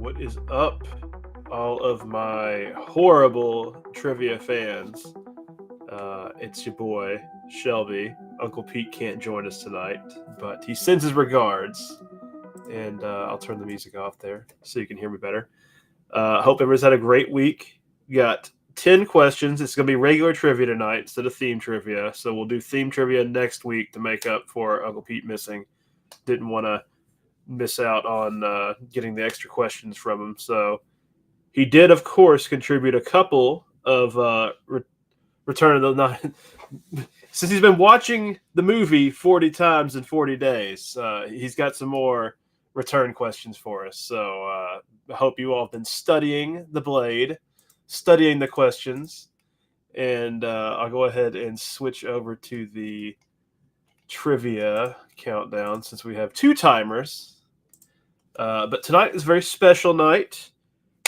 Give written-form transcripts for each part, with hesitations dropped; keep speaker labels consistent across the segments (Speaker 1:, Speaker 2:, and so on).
Speaker 1: What is up, all of my horrible trivia fans? It's your boy, Shelby. Uncle Pete can't join us tonight, but he sends his regards. And I'll turn the music off there so you can hear me better. Hope everyone's had a great week. We got 10 questions. It's going to be regular trivia tonight instead of theme trivia. So we'll do theme trivia next week to make up for Uncle Pete missing. Didn't want to miss out on getting the extra questions from him. So he did, of course, contribute a couple of Return of the Night. Since he's been watching the movie 40 times in 40 days, he's got some more return questions for us. So I hope you all have been studying the Blade, studying the questions, and I'll go ahead and switch over to the trivia countdown since we have two timers. But tonight is a very special night.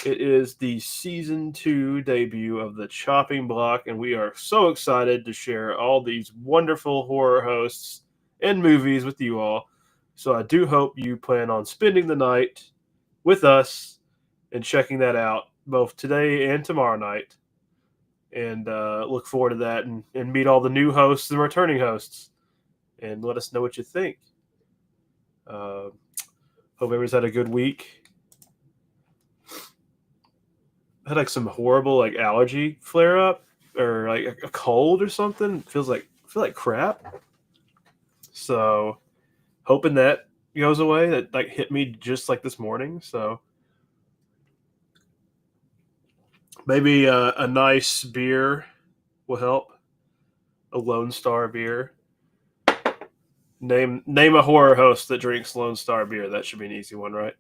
Speaker 1: It is the season 2 debut of the Chopping Block, and we are so excited to share all these wonderful horror hosts and movies with you all. So I do hope you plan on spending the night with us and checking that out both today and tomorrow night. And look forward to that and meet all the new hosts and returning hosts and let us know what you think. Hope everyone's had a good week. I had like some horrible like allergy flare up or like a cold or something. I feel like crap. So hoping that goes away. That like hit me just like this morning. So maybe a nice beer will help. A Lone Star beer. Name a horror host that drinks Lone Star beer. That should be an easy one, right?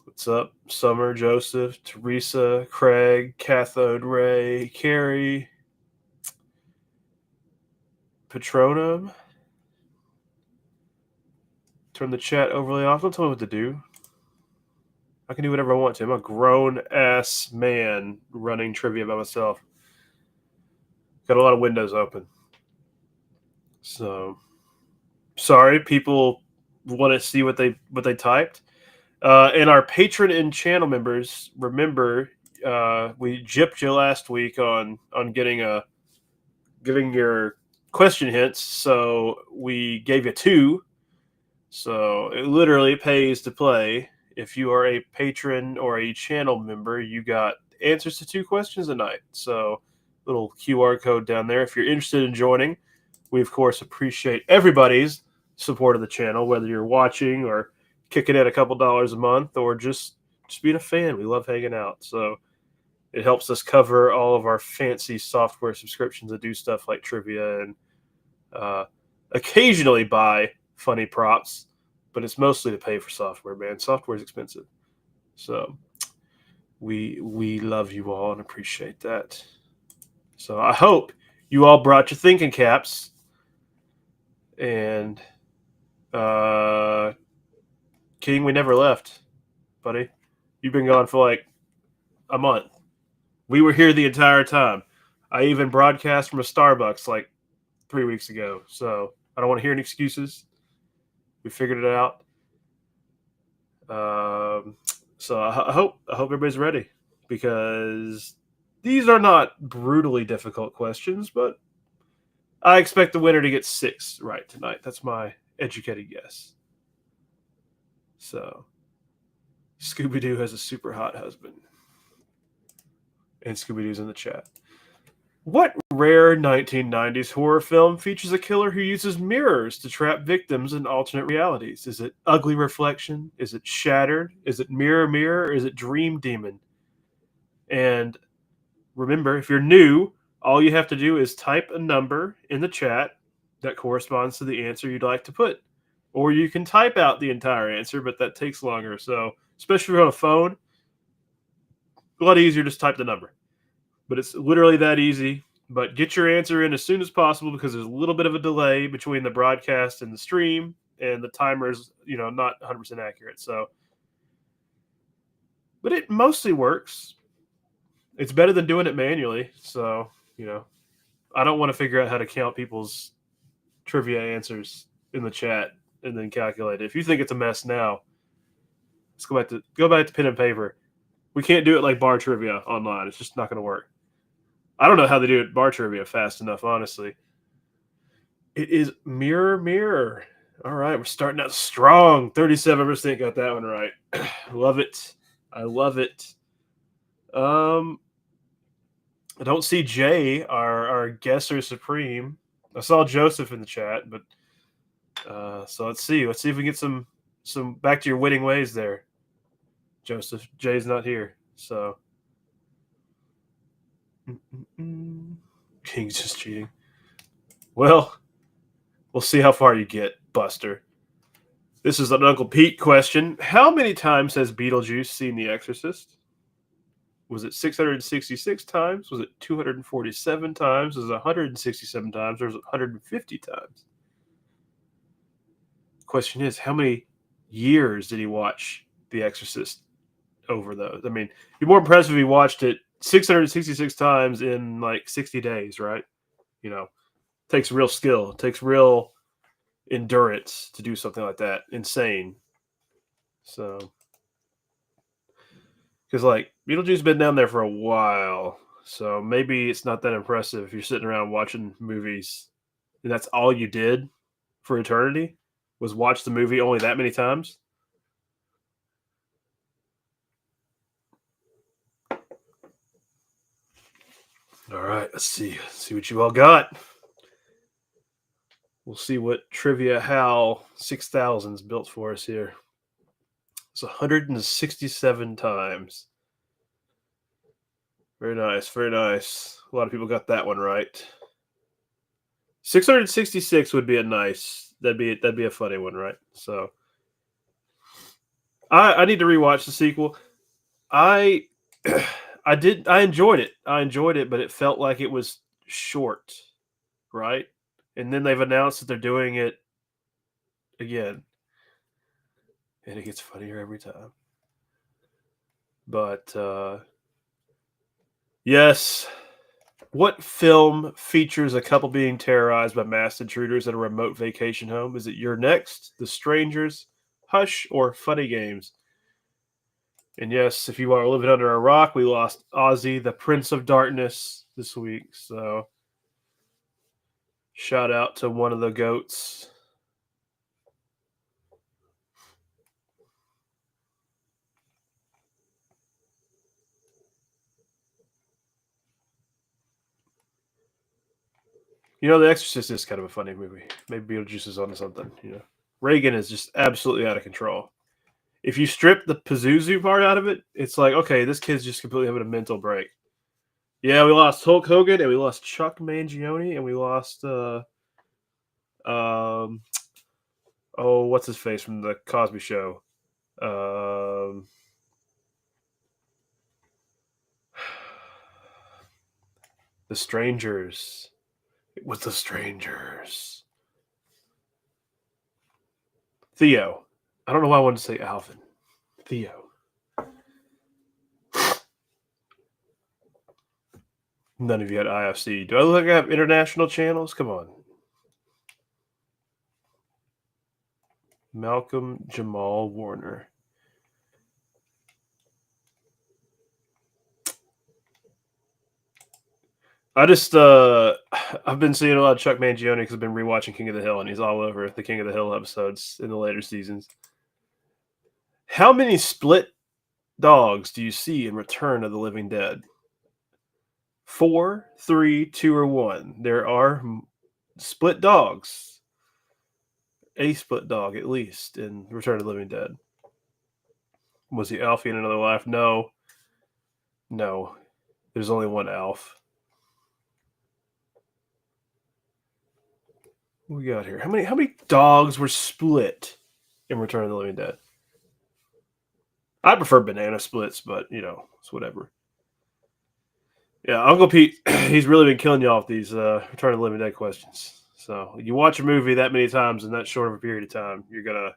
Speaker 1: What's up? Summer, Joseph, Teresa, Craig, Cathode Ray, Carrie, Patronum. Turn the chat overly off. Don't tell me what to do. I can do whatever I want to. I'm a grown-ass man running trivia by myself. Got a lot of windows open. So, sorry, people want to see what they typed. And our patron and channel members, remember, we gypped you last week on giving your question hints. So we gave you 2. So it literally pays to play. If you are a patron or a channel member, you got answers to 2 questions a night. So little QR code down there. If you're interested in joining, we of course appreciate everybody's support of the channel, whether you're watching or kicking in a couple dollars a month or just being a fan. We love hanging out. So it helps us cover all of our fancy software subscriptions that do stuff like trivia and occasionally buy funny props, but it's mostly to pay for software, man. Software is expensive. So we love you all and appreciate that. So I hope you all brought your thinking caps and King, we never left, buddy. You've been gone for like a month. We were here the entire time. I even broadcast from a Starbucks like 3 weeks ago. So I don't want to hear any excuses. We figured it out. So I hope everybody's ready because these are not brutally difficult questions, but I expect the winner to get 6 right tonight. That's my educated guess. So Scooby-Doo has a super hot husband. And Scooby-Doo's in the chat. What rare 1990s horror film features a killer who uses mirrors to trap victims in alternate realities? Is it Ugly Reflection? Is it Shattered? Is it Mirror Mirror? Or is it Dream Demon? And remember, if you're new, all you have to do is type a number in the chat that corresponds to the answer you'd like to put. Or you can type out the entire answer, but that takes longer. So, especially if you're on a phone, a lot easier, just type the number. But it's literally that easy. But get your answer in as soon as possible because there's a little bit of a delay between the broadcast and the stream, and the timer's, not 100% accurate. So, but it mostly works. It's better than doing it manually. So, I don't want to figure out how to count people's trivia answers in the chat and then calculate it. If you think it's a mess now, Let's go back to pen and paper. We can't do it like bar trivia online. It's just not going to work. I don't know how they do it bar trivia fast enough, honestly. It is Mirror Mirror. All right, we're starting out strong. 37% got that one right. Love it. I love it. I don't see Jay, our guesser supreme. I saw Joseph in the chat, but so let's see. Let's see if we get some back to your winning ways there, Joseph. Jay's not here, so King's just cheating. Well, we'll see how far you get, Buster. This is an Uncle Pete question. How many times has Beetlejuice seen The Exorcist? Was it 666 times? Was it 247 times? Was it 167 times? Or was it 150 times? Question is, how many years did he watch The Exorcist over those? I mean, it'd be more impressive if he watched it 666 times in like 60 days, right? You know, takes real skill, it takes real endurance to do something like that. Insane. So, because like Beetlejuice been down there for a while, so maybe it's not that impressive if you're sitting around watching movies and that's all you did for eternity was watch the movie only that many times. All right, let's see what you all got. We'll see what Trivia Hal 6000's built for us here. It's 167 times. Very nice, very nice. A lot of people got that one right. 666 would be a nice. That'd be a funny one, right? So I need to rewatch the sequel. I I enjoyed it. I enjoyed it, but it felt like it was short, right? And then they've announced that they're doing it again. And it gets funnier every time. But yes. What film features a couple being terrorized by masked intruders at a remote vacation home? Is it You're Next, The Strangers, Hush, or Funny Games? And yes, if you are living under a rock, we lost Ozzy, the Prince of Darkness, this week. So shout out to one of the goats. You know, The Exorcist is kind of a funny movie. Maybe Beetlejuice is onto something. You know, Reagan is just absolutely out of control. If you strip the Pazuzu part out of it, it's like, okay, this kid's just completely having a mental break. Yeah, we lost Hulk Hogan, and we lost Chuck Mangione, and we lost what's his face from the Cosby Show? The Strangers. It was The Strangers. Theo. I don't know why I wanted to say Alvin. Theo. None of you had IFC. Do I look like I have international channels? Come on. Malcolm Jamal Warner. I just I've been seeing a lot of Chuck Mangione because I've been rewatching King of the Hill, and he's all over the King of the Hill episodes in the later seasons. How many split dogs do you see in Return of the Living Dead? 4, 3, 2, or 1? There are split dogs. A split dog, at least, in Return of the Living Dead. Was he Alfie in Another Life? No. No. There's only one Alf. What we got here? How many dogs were split in Return of the Living Dead? I prefer banana splits, but you know, it's whatever. Yeah, Uncle Pete, he's really been killing y'all with these Return of the Living Dead questions. So you watch a movie that many times in that short of a period of time, you're gonna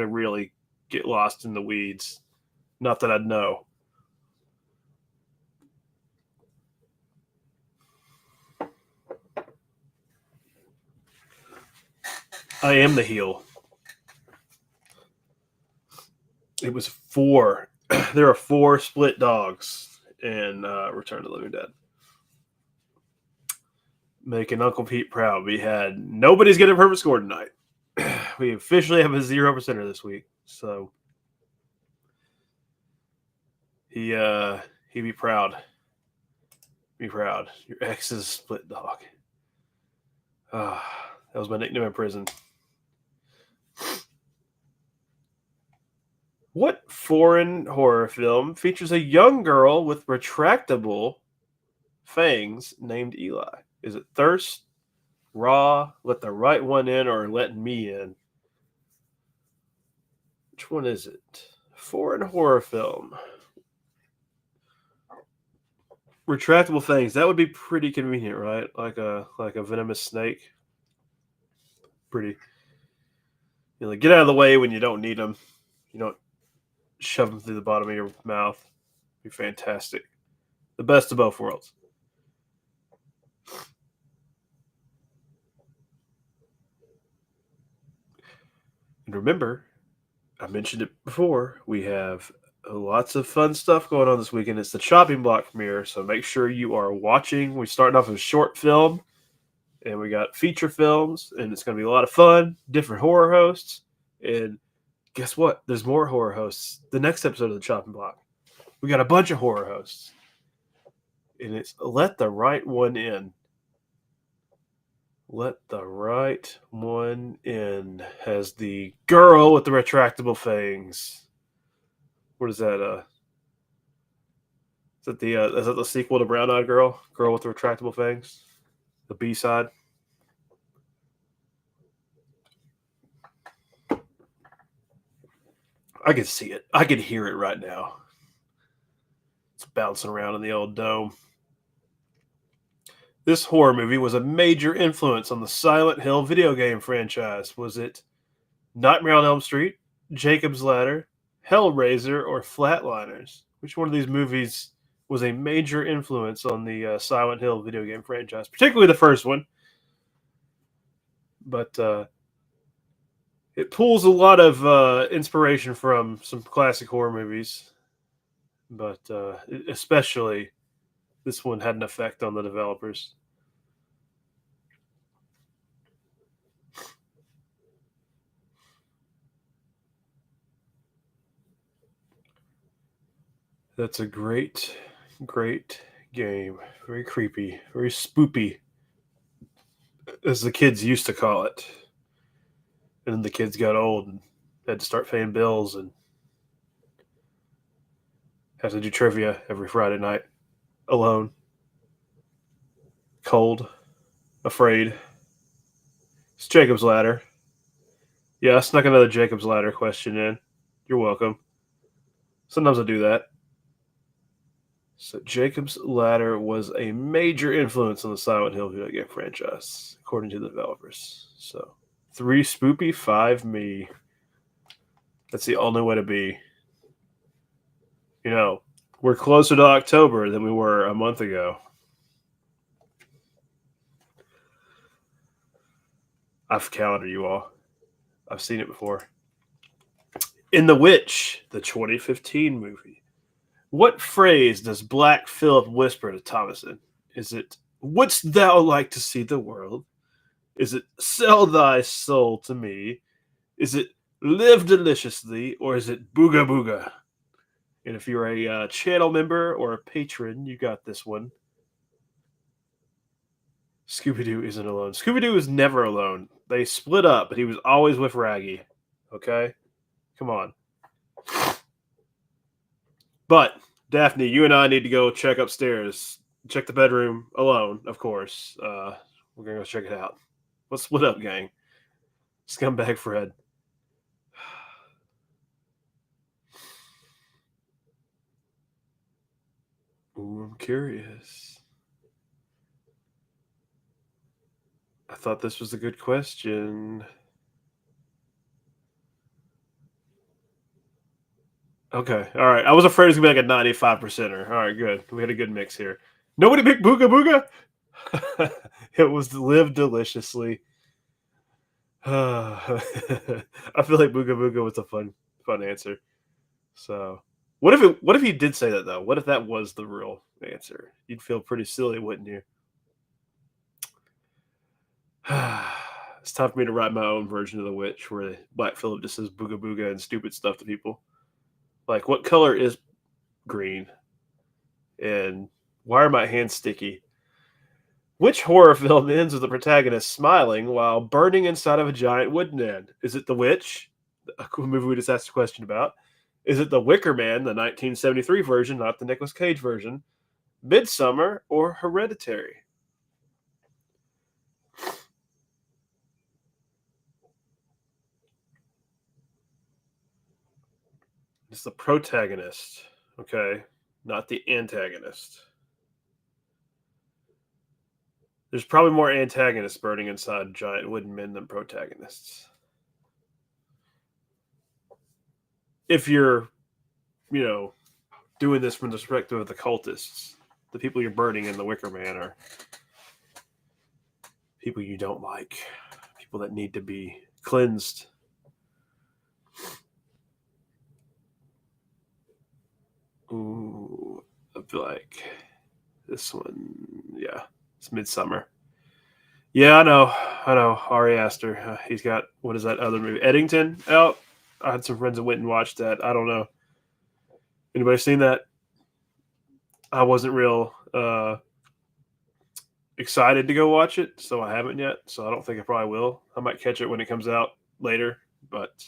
Speaker 1: really get lost in the weeds. Not that I'd know. I am the heel. It was 4. There are 4 split dogs in Return of the Living Dead. Making Uncle Pete proud. We had nobody's getting a perfect score tonight. We officially have a 0%er this week. So he be proud. Be proud. Your ex is a split dog. That was my nickname in prison. What foreign horror film features a young girl with retractable fangs named Eli? Is it Thirst, Raw, Let the Right One In, or Let Me In? Which one is it? Foreign horror film. Retractable fangs. That would be pretty convenient, right? Like a venomous snake. Pretty. Get out of the way when you don't need them. You don't shove them through the bottom of your mouth. Be fantastic. The best of both worlds. And remember, I mentioned it before, we have lots of fun stuff going on this weekend. It's the Chopping Block premiere, so make sure you are watching. We're starting off with short film, and we got feature films, and it's going to be a lot of fun. Different horror hosts, and guess what? There's more horror hosts. The next episode of the Chopping Block, we got a bunch of horror hosts, and it's Let the Right One In. Let the Right One In has the girl with the retractable fangs. What is that? Is that the sequel to Brown Eyed Girl? Girl with the retractable fangs? The B side? I can see it. I can hear it right now. It's bouncing around in the old dome. This horror movie was a major influence on the Silent Hill video game franchise. Was it Nightmare on Elm Street, Jacob's Ladder, Hellraiser, or Flatliners? Which one of these movies was a major influence on the Silent Hill video game franchise? Particularly the first one. But it pulls a lot of inspiration from some classic horror movies. But especially this one had an effect on the developers. That's a great, great game. Very creepy, very spoopy, as the kids used to call it. And then the kids got old and had to start paying bills and have to do trivia every Friday night alone, cold, afraid. It's Jacob's Ladder. Yeah, I snuck another Jacob's Ladder question in. You're welcome. Sometimes I do that. So Jacob's Ladder was a major influence on the Silent Hill video game franchise, according to the developers. So 3 Spoopy, 5 me. That's the only way to be. We're closer to October than we were a month ago. I've counted you all. I've seen it before. In The Witch, the 2015 movie, what phrase does Black Phillip whisper to Thomason? Is it, "Wouldst thou like to see the world?" Is it, "Sell thy soul to me"? Is it, "Live deliciously"? Or is it, "Booga booga"? And if you're a channel member or a patron, you got this one. Scooby-Doo isn't alone. Scooby-Doo is never alone. They split up, but he was always with Raggy. Okay? Come on. But, Daphne, you and I need to go check upstairs. Check the bedroom alone, of course. We're going to go check it out. Let's split up, gang. Scumbag Fred. Ooh, I'm curious. I thought this was a good question. Okay, all right. I was afraid it was going to be like a 95%er. All right, good. We had a good mix here. Nobody picked Booga Booga? It was Live Deliciously. I feel like Booga Booga was a fun answer. So, what if he did say that though? What if that was the real answer? You'd feel pretty silly, wouldn't you? It's time for me to write my own version of the witch, where Black Phillip just says booga booga and stupid stuff to people. Like, what color is green? And why are my hands sticky? Which horror film ends with the protagonist smiling while burning inside of a giant wooden man? Is it The Witch, a cool movie we just asked a question about? Is it The Wicker Man, the 1973 version, not the Nicolas Cage version? Midsummer or Hereditary? It's the protagonist, okay, not the antagonist. There's probably more antagonists burning inside giant wooden men than protagonists. If you're, you know, doing this from the perspective of the cultists, the people you're burning in the Wicker Man are people you don't like, people that need to be cleansed. Ooh, I feel like this one, yeah, it's Midsummer. Yeah, I know. Ari Aster, he's got what is that other movie, Eddington, out. I had some friends that went and watched that. I don't know. Anybody seen that? I wasn't real excited to go watch it, so I haven't yet. So I don't think I probably will. I might catch it when it comes out later, but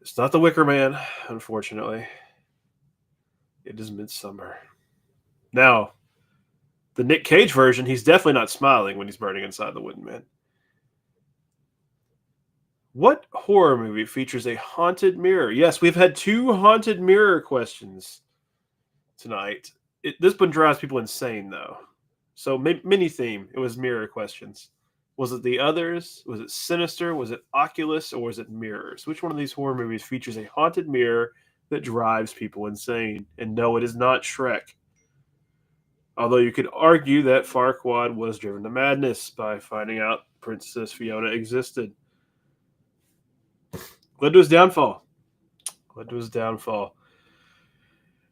Speaker 1: it's not The Wicker Man, unfortunately. It is Midsummer. Now, the Nick Cage version, he's definitely not smiling when he's burning inside the wooden man. What horror movie features a haunted mirror? Yes, we've had two haunted mirror questions tonight. This one drives people insane, though. So, mini theme, it was mirror questions. Was it The Others? Was it Sinister? Was it Oculus? Or was it Mirrors? Which one of these horror movies features a haunted mirror that drives people insane? And no, it is not Shrek. Although you could argue that Farquaad was driven to madness by finding out Princess Fiona existed. Led to his downfall. Led to his downfall.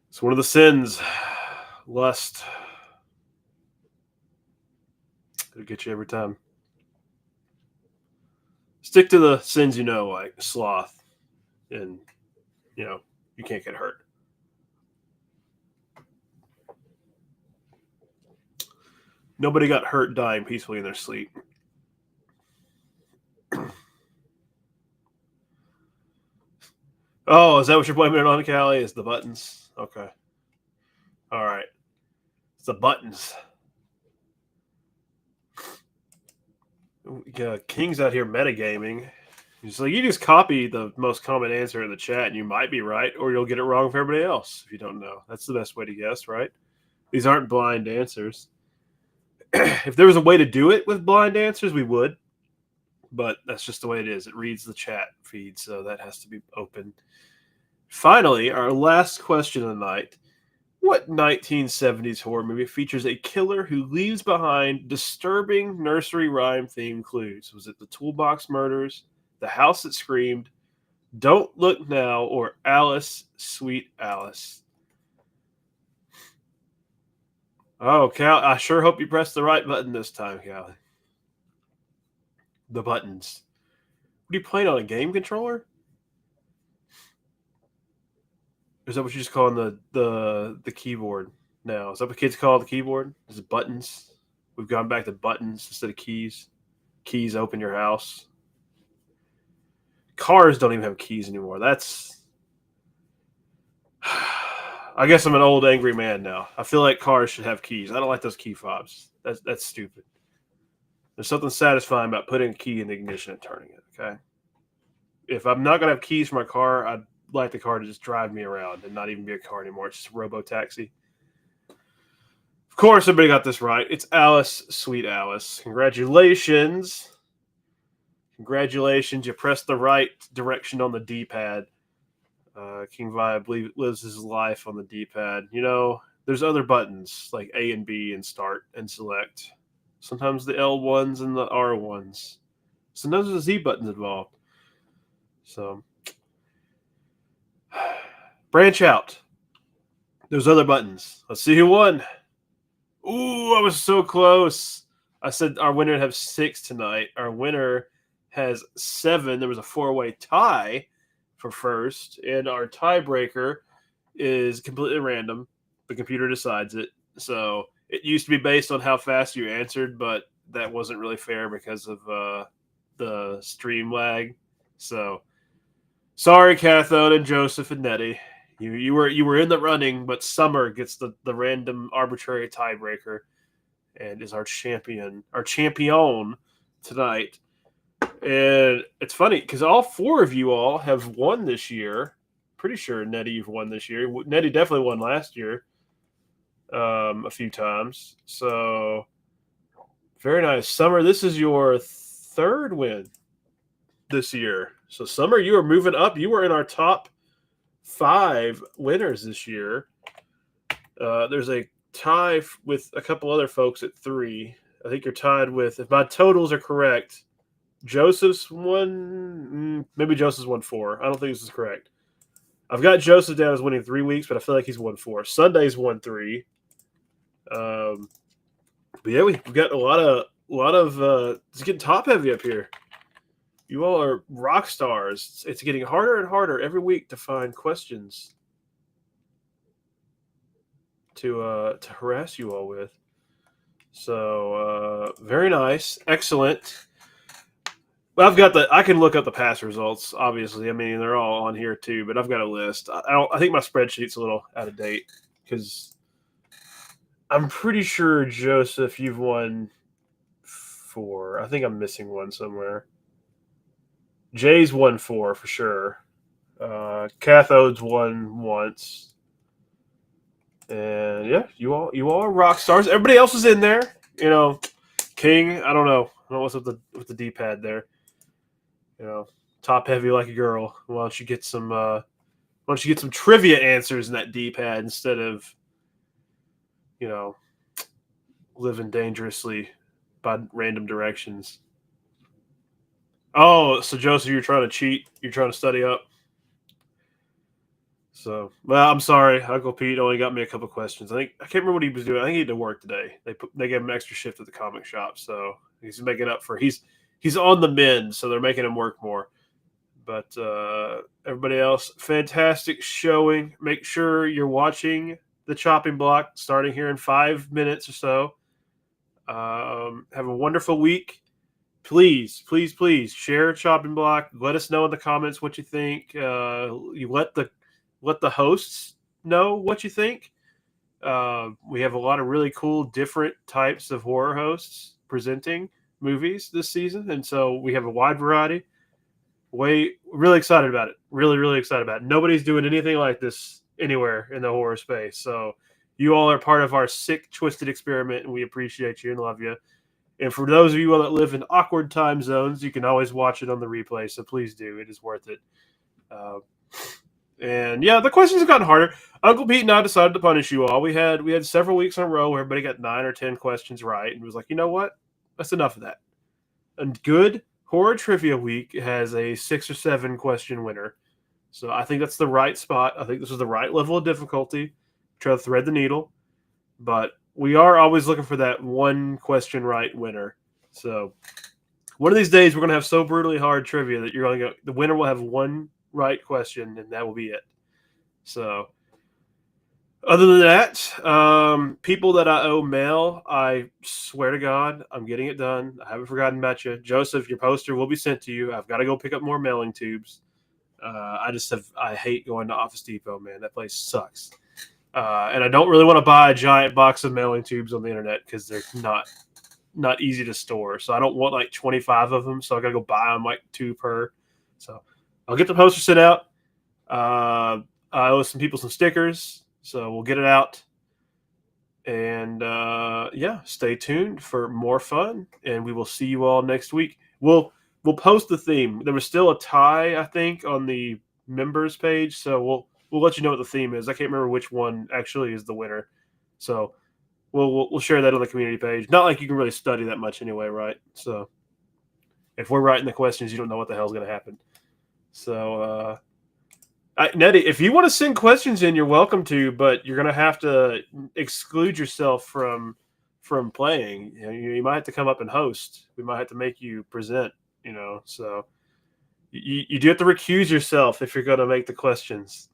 Speaker 1: It's one of the sins. Lust. It'll get you every time. Stick to the sins you know, like sloth, and you can't get hurt. Nobody got hurt dying peacefully in their sleep. Oh, is that what you're blaming it on, Callie? Is the buttons? Okay. All right. It's the buttons. Yeah, King's out here metagaming. He's like, you just copy the most common answer in the chat and you might be right, or you'll get it wrong for everybody else if you don't know. That's the best way to guess, right? These aren't blind answers. If there was a way to do it with blind answers, we would. But that's just the way it is. It reads the chat feed, so that has to be open. Finally, our last question of the night. What 1970s horror movie features a killer who leaves behind disturbing nursery rhyme themed clues? Was it The Toolbox Murders, The House That Screamed, Don't Look Now, or Alice, Sweet Alice? Oh, Cal, I sure hope you pressed the right button this time, Callie. The buttons. What are you playing on, a game controller? Or is that what you just call the keyboard now? Is that what kids call the keyboard? Is it buttons? We've gone back to buttons instead of keys. Keys open your house. Cars don't even have keys anymore. That's. I guess I'm an old angry man now. I feel like cars should have keys. I don't like those key fobs. That's stupid. There's something satisfying about putting a key in the ignition and turning it. Okay. If I'm not gonna have keys for my car, I'd like the car to just drive me around and not even be a car anymore. It's just a robo taxi. Of course, everybody got this right. It's Alice, Sweet Alice. Congratulations. Congratulations. You pressed the right direction on the D-pad. King Vi, I believe, lives his life on the D-pad. There's other buttons like A and B and start and select. Sometimes the L ones and the R ones. Sometimes there's the Z buttons involved. So Branch out. Those other buttons. Let's see who won. Ooh, I was so close. I said our winner would have 6 tonight. Our winner has 7. There was a 4-way tie for first, and our tiebreaker is completely random. The computer decides it. So it used to be based on how fast you answered, but that wasn't really fair because of the stream lag. So sorry, Cathode and Joseph and Nettie. You were in the running, but Summer gets the random arbitrary tiebreaker and is our champion tonight. And it's funny because all 4 of you all have won this year. Pretty sure, Nettie, you've won this year. Nettie definitely won last year a few times. So very nice. Summer, this is your 3rd win this year. So Summer, you are moving up. You were in our top 5 winners this year. There's a tie with a couple other folks at 3. I think you're tied with, if my totals are correct, Joseph's won. Maybe Joseph's won 4. I don't think this is correct. I've got Joseph down as winning 3 weeks, but I feel like he's won 4. Sunday's won 3. But yeah, we've got a lot of. It's getting top heavy up here. You all are rock stars. It's getting harder and harder every week to find questions to harass you all with. So very nice, excellent. Well, I can look up the past results. Obviously, I mean they're all on here too. But I've got a list. I think my spreadsheet's a little out of date because I'm pretty sure Joseph, you've won 4. I think I'm missing one somewhere. Jay's won 4 for sure. Cathode's won once. And yeah, you all are rock stars. Everybody else is in there. You know, King. I don't know what's with the D-pad there. You know, top heavy like a girl. Why don't you get some trivia answers in that D-pad instead of, you know, living dangerously by random directions. Oh, so Joseph, you're trying to cheat? You're trying to study up? So, well, I'm sorry. Uncle Pete only got me a couple questions. I can't remember what he was doing. I think he had to work today. They gave him an extra shift at the comic shop, so he's making up for. He's on the mend, so they're making him work more. But everybody else, fantastic showing. Make sure you're watching the chopping block starting here in 5 minutes or so. Have a wonderful week. Please share chopping block. Let us know in the comments what you think. You let the hosts know what you think. We have a lot of really cool different types of horror hosts presenting movies this season, and so we have a wide variety. Really excited about it. Really excited about it. Nobody's doing anything like this anywhere in the horror space. So you all are part of our sick, twisted experiment, and we appreciate you and love you. And for those of you that live in awkward time zones, you can always watch it on the replay. So please do. It is worth it. And yeah, the questions have gotten harder. Uncle Pete and I decided to punish you all. We had several weeks in a row where everybody got 9 or 10 questions right, and was like, you know what? That's enough of that. A good horror trivia week has a 6 or 7 question winner. So I think that's the right spot. I think this is the right level of difficulty. Try to thread the needle, but we are always looking for that 1 question right winner. So one of these days we're going to have so brutally hard trivia that the winner will have 1 right question, and that will be it. So other than that, people that I owe mail, I swear to God, I'm getting it done. I haven't forgotten about you. Joseph, your poster will be sent to you. I've got to go pick up more mailing tubes. I hate going to Office Depot, man. That place sucks. And I don't really want to buy a giant box of mailing tubes on the internet because they're not easy to store. So I don't want like 25 of them. So I got to go buy them like 2 per. So I'll get the poster sent out. I owe some people some stickers, so we'll get it out. And yeah, stay tuned for more fun, and we will see you all next week. We'll post the theme. There was still a tie, I think, on the members page, so we'll let you know what the theme is. I can't remember which one actually is the winner, so we'll share that on the community page. Not like you can really study that much anyway, right? So if we're writing the questions, you don't know what the hell's going to happen. So Nettie, if you want to send questions in, you're welcome to, but you're gonna have to exclude yourself from playing. You might have to come up and host. We might have to make you present. So you do have to recuse yourself if you're gonna make the questions.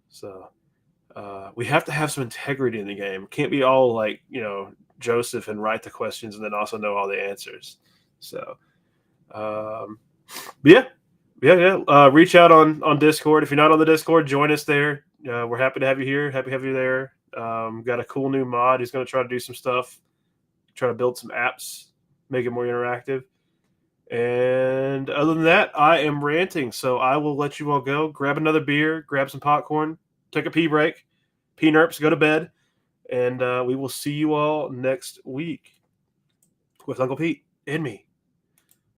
Speaker 1: So we have to have some integrity in the game. It can't be all like Joseph and write the questions and then also know all the answers. So, but yeah. Reach out on Discord. If you're not on the Discord, join us there. We're happy to have you here. Happy to have you there. Got a cool new mod. He's going to try to do some stuff, try to build some apps, make it more interactive. And other than that, I am ranting. So I will let you all go. Grab another beer, grab some popcorn, take a pee break, pee nerps, go to bed. And we will see you all next week with Uncle Pete and me.